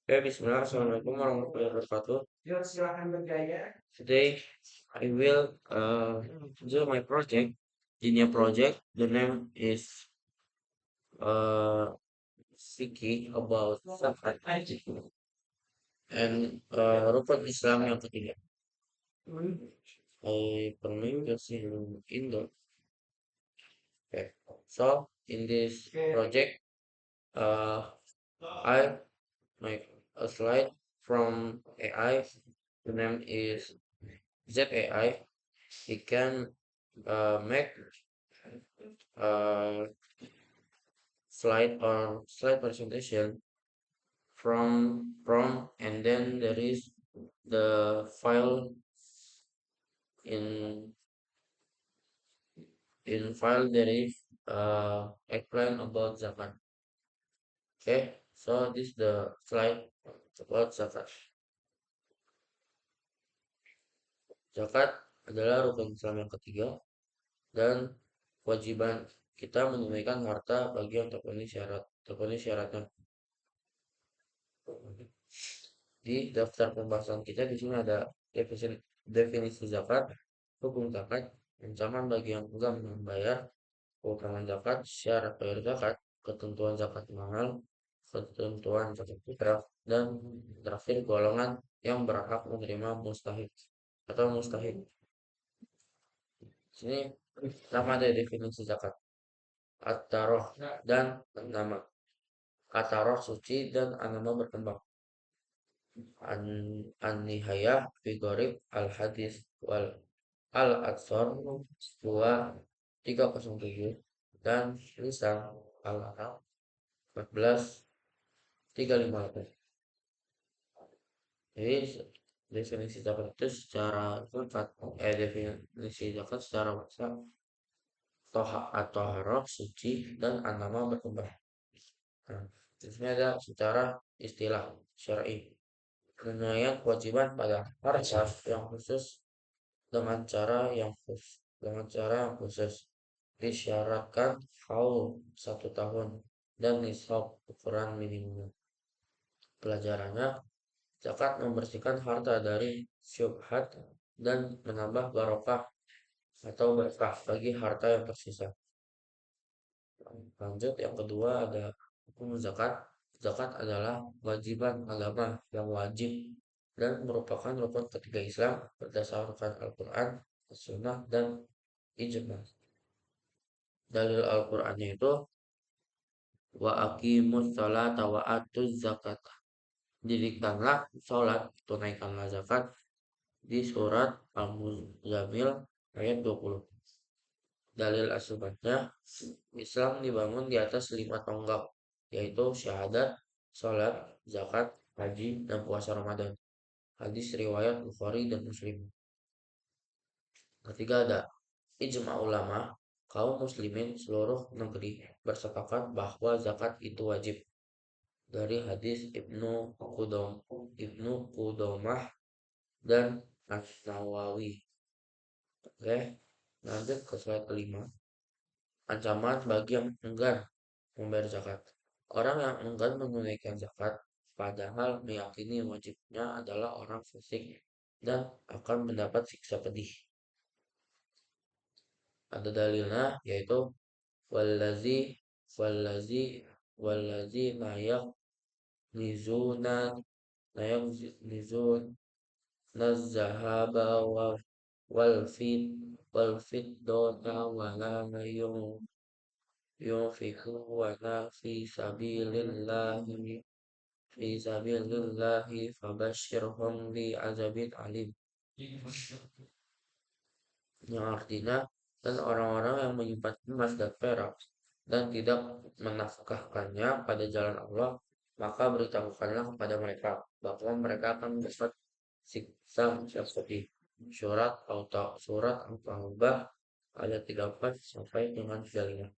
Bismillah, Assalamualaikum warahmatullahi wabarakatuh. Today, I will do my project. The new project, the name is uh, Fikih about zakat and rukun Islam yang ketiga. I promise in Indo. Okay. So, in this project, uh, I make a slide from AI. The name is ZAI. It can make slide presentation from and then there is the file in file there is explain about zakat. Okay, so this is the slide about zakat. Zakat adalah rukun Islam yang ketiga dan kewajiban kita menunaikan harta bagi yang terpenuhi syaratnya. Di daftar pembahasan kita di sini ada definisi zakat, hukum zakat, ancaman bagi yang enggan membayar, keutamaan zakat, syarat bayar zakat, ketentuan zakat mahal, ketentuan zakat fitrah, dan terakhir golongan yang berhak menerima mustahik atau mustahik. Sini pertama ada definisi zakat. At-taroh dan nama. At-taroh suci dan anama berkembang. An-nihayah fi gharib al-hadis wal al-atsar 2307 dan lisan al-arab 14358. Jadi definisi zakat itu secara singkat, definisi zakat secara bahasa toha atau harok suci dan anama berkembang. Nah, di sini ada secara istilah syar'i penilaian kewajiban pada harta yang khusus dengan cara yang khusus disyaratkan haul 1 tahun dan nisab ukuran minimum. Pelajarannya, zakat membersihkan harta dari syubhat dan menambah barokah atau berkah bagi harta yang tersisa. Lanjut yang kedua ada hukum zakat. Zakat adalah kewajiban agama yang wajib dan merupakan rukun ketiga Islam berdasarkan Al-Quran, As-Sunnah, dan Ijma. Dalil Al-Qurannya itu wa aqimus sholata wa atuz zakat. Dirikanlah sholat, tunaikanlah zakat di surat Al-Muzammil ayat 20. Dalil asbabnya Islam dibangun di atas 5 tonggak, yaitu syahadat, sholat, zakat, haji, dan puasa Ramadan. Hadis riwayat Bukhari dan Muslim. Ketiga ada ijma ulama, kaum muslimin seluruh negeri bersepakat bahwa zakat itu wajib. Dari hadis Ibnu Qudamah dan An-Nawawi. Oke, lanjut ke slide kelima. Ancaman bagi yang enggan membayar zakat. Orang yang enggan menunaikan zakat padahal meyakini wajibnya adalah orang fasik dan akan mendapat siksa pedih. Ada dalilnya yaitu wallazi wallazi wallazi nizuna nayak nizun nazahaba wal fit wal fiddata wala yunfiquna fi sabilillahi fabashshirhum bi azabin alim, yang artinya dan orang-orang yang menyimpan emas dan perak dan tidak menafkahkannya pada jalan Allah, maka beritahukanlah kepada mereka bahwa mereka akan mendapat siksa yang pedih. Surat Al-Taubah ayat 34 sampai dengan 35.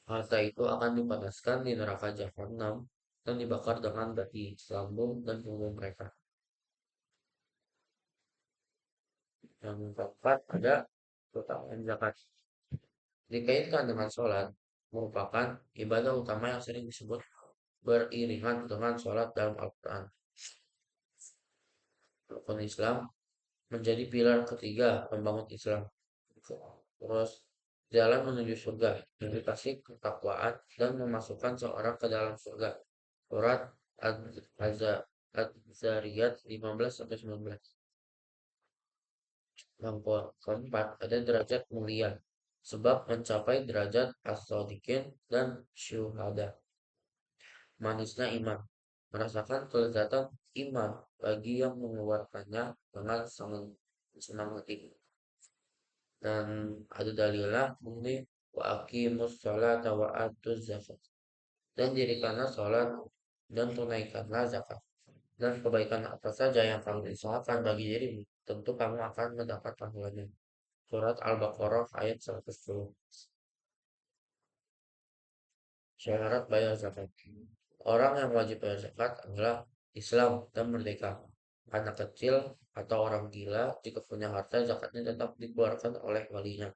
Harta itu akan dipanaskan di neraka Jahanam dan dibakar dengan batu, lambung, dan punggung mereka. Yang keempat ada keutamaan zakat. Dikaitkan dengan sholat, merupakan ibadah utama yang sering disebut beriringan dengan sholat dalam Al-Quran. Rukun Islam menjadi pilar ketiga membangun Islam. Terus jalan menuju surga, indikasi ketakwaan dan memasukkan seorang ke dalam surga. Surat Az-Zariyat 15-19. Yang keempat, ada derajat mulia. Sebab mencapai derajat as-sadiqin dan syuhada. Manisnya iman. Merasakan kelezatan iman bagi yang mengeluarkannya dengan sangat senang hati. Dan ada dalilnya ini wa aqimus sholata wa atuz zakat. Dan dirikanlah sholat dan tunaikanlah zakat. Dan kebaikan apa saja yang kamu usahakan bagi dirimu, tentu kamu akan mendapat pahalanya. Surat Al-Baqarah ayat 110. Syarat bayar zakat. Orang yang wajib bayar zakat adalah Islam dan merdeka. Anak kecil atau orang gila jika punya harta zakatnya tetap dikeluarkan oleh walinya.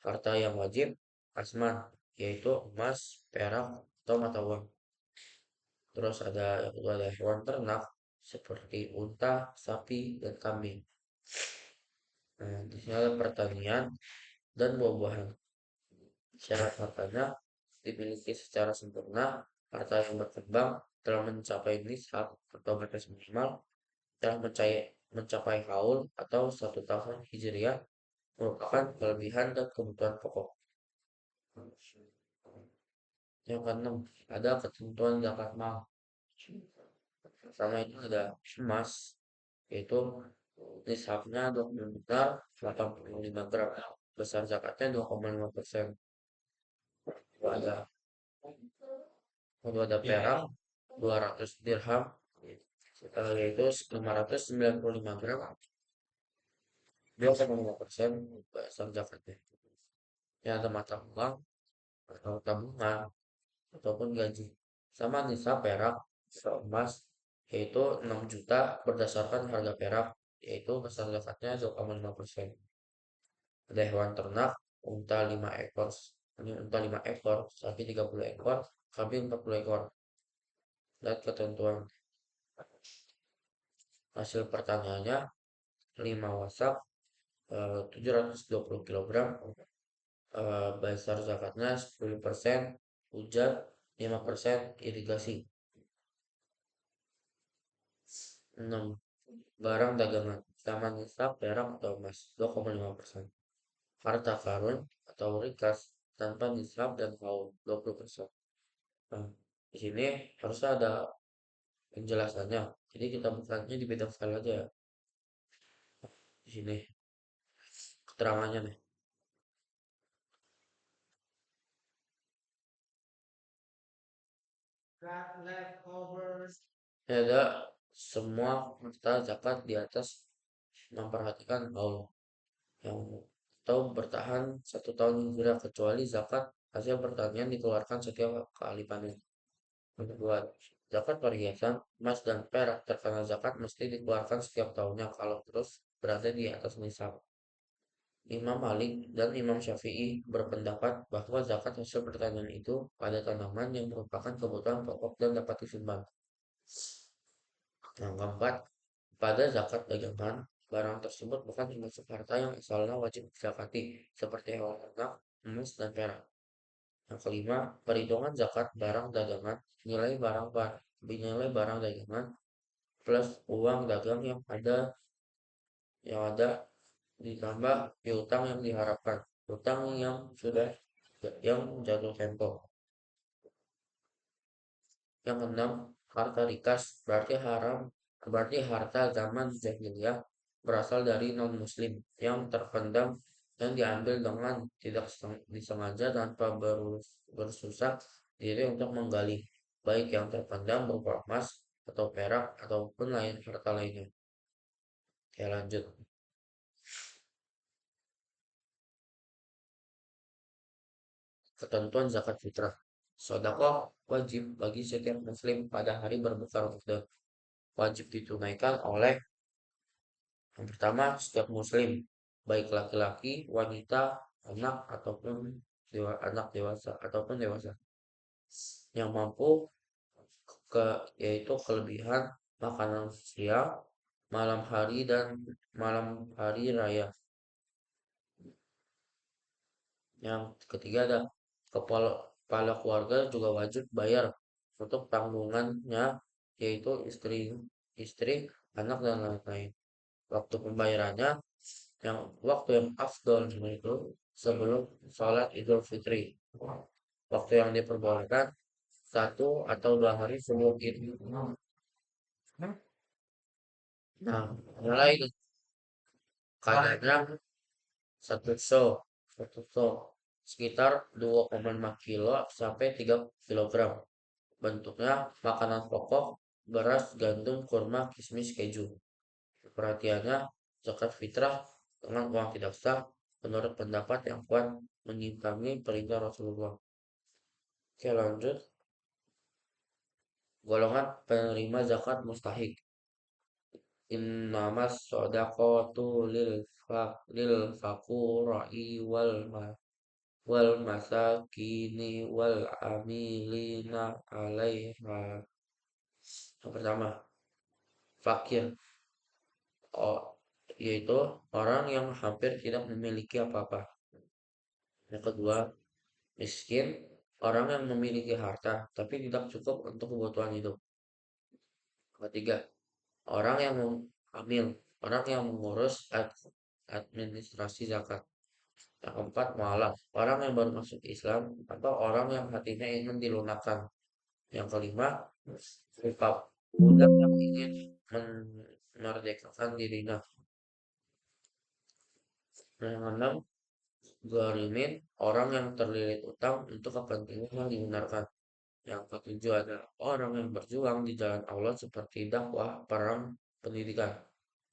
Harta yang wajib asman, yaitu emas, perak, atau mata uang. Terus ada yang kedua ada hewan ternak seperti unta, sapi, dan kambing. Nah, di sini ada pertanian dan buah-buahan. Syarat hartanya dimiliki secara sempurna, harta yang berkembang telah mencapai nisab atau batas minimal, telah mencapai haul atau 1 tahun hijriah, merupakan kelebihan dan kebutuhan pokok. Yang keenam, ada ketentuan zakat mal. Pertama itu ada emas, yaitu nisabnya 20 dinar 85 gram. Besar zakatnya 2,5%. Ada ada perak 200 dirham, yaitu 595 gram. 2,5% besar zakatnya. Yang ada mata uang atau tabungan ataupun gaji. Sama nisab perak emas yaitu 6 juta berdasarkan harga perak, yaitu besar zakatnya 2,5%. Ada hewan ternak, unta 5 ekor, ini unta 5 ekor, sapi 30 ekor, kambing 40 ekor. Dan ketentuan hasil pertaniannya 5 wasak 720 kilogram, besar zakatnya 10%, hujan 5%, irigasi. 6. Barang dagangan sama nisab perak atau emas 2,5%. Harta karun atau rikas tanpa nisab dan haul 20%. Nah, di sini harus ada penjelasannya. Jadi kita bukannya di bidang file aja ya. Di sini keterangannya nih. Ya, ada semua harta zakat di atas memperhatikan haul yang atau bertahan 1 tahun hijrah, kecuali zakat hasil pertanian dikeluarkan setiap kali panen. Yang kedua, zakat perhiasan emas dan perak terkena zakat mesti dikeluarkan setiap tahunnya kalau terus berada di atas nisab. Imam Malik dan Imam Syafi'i berpendapat bahwa zakat hasil pertanian itu pada tanaman yang merupakan kebutuhan pokok dan dapat disimpan. Yang keempat, pada zakat dagangan, barang tersebut bukan termasuk harta yang asalnya wajib dizakati, seperti hewan ternak, emas, dan perak. Yang kelima, perhitungan zakat barang dagangan, nilai barang dagangan plus uang dagang yang ada ditambah piutang yang diharapkan, utang yang jatuh tempo. Yang keenam, harta rikas berarti harta zaman jahiliyah berasal dari non-muslim yang terpendam dan diambil dengan tidak disengaja tanpa bersusah diri untuk menggali, baik yang terpendam berupa emas atau perak ataupun lain harta lainnya. Oke, lanjut. Ketentuan zakat fitrah. Sedekah wajib bagi setiap muslim pada hari berbuka Ramadan. Wajib ditunaikan oleh yang pertama setiap muslim, baik laki-laki, wanita, anak ataupun anak dewasa ataupun dewasa yang mampu ke yaitu kelebihan makanan siang, malam hari dan malam hari raya. Yang ketiga ada kepala, kepala keluarga juga wajib bayar untuk tanggungannya yaitu istri, anak dan lain-lain. Waktu pembayarannya waktu yang afdol itu sebelum sholat Idul Fitri. Waktu yang diperbolehkan 1 atau 2 hari sebelum itu. Nah, mulai kadarnya satu so, satu so sekitar 2,5 kilo sampai 3 kilogram. Bentuknya makanan pokok, beras, gandum, kurma, kismis, keju. Perhatiannya, zakat fitrah dengan uang tidak sah menurut pendapat yang kuat menyimpangi perintah Rasulullah. Oke, lanjut. Golongan penerima zakat mustahik. Innamas shodaqatu lil faqura'i wal masakini wal amilina 'alaiha. Yang pertama, fakir, oh, yaitu orang yang hampir tidak memiliki apa-apa. Yang kedua, miskin, orang yang memiliki harta tapi tidak cukup untuk kebutuhan hidup. Yang ketiga, orang yang hamil, orang yang mengurus administrasi zakat. Yang keempat, mualaf, orang yang baru masuk Islam atau orang yang hatinya ingin dilunakkan. Yang kelima, rikab, budak yang ingin memerdekakan dirinya. Yang keenam, gharimin, orang yang terlilit utang untuk kepentingan yang dibenarkan. Yang ketujuh adalah orang yang berjuang di jalan Allah seperti dakwah, perang, pendidikan.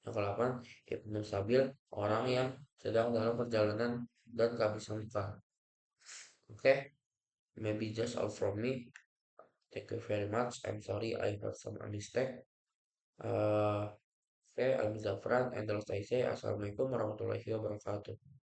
Yang kedelapan, Ibnu Sabil, orang yang sedang dalam perjalanan dan kehabisan makan. Oke, maybe just all from me. Thank you very much. I'm sorry I have some mistake. Uh, Oke, I'm Zafran and terus saya say Assalamualaikum warahmatullahi wabarakatuh.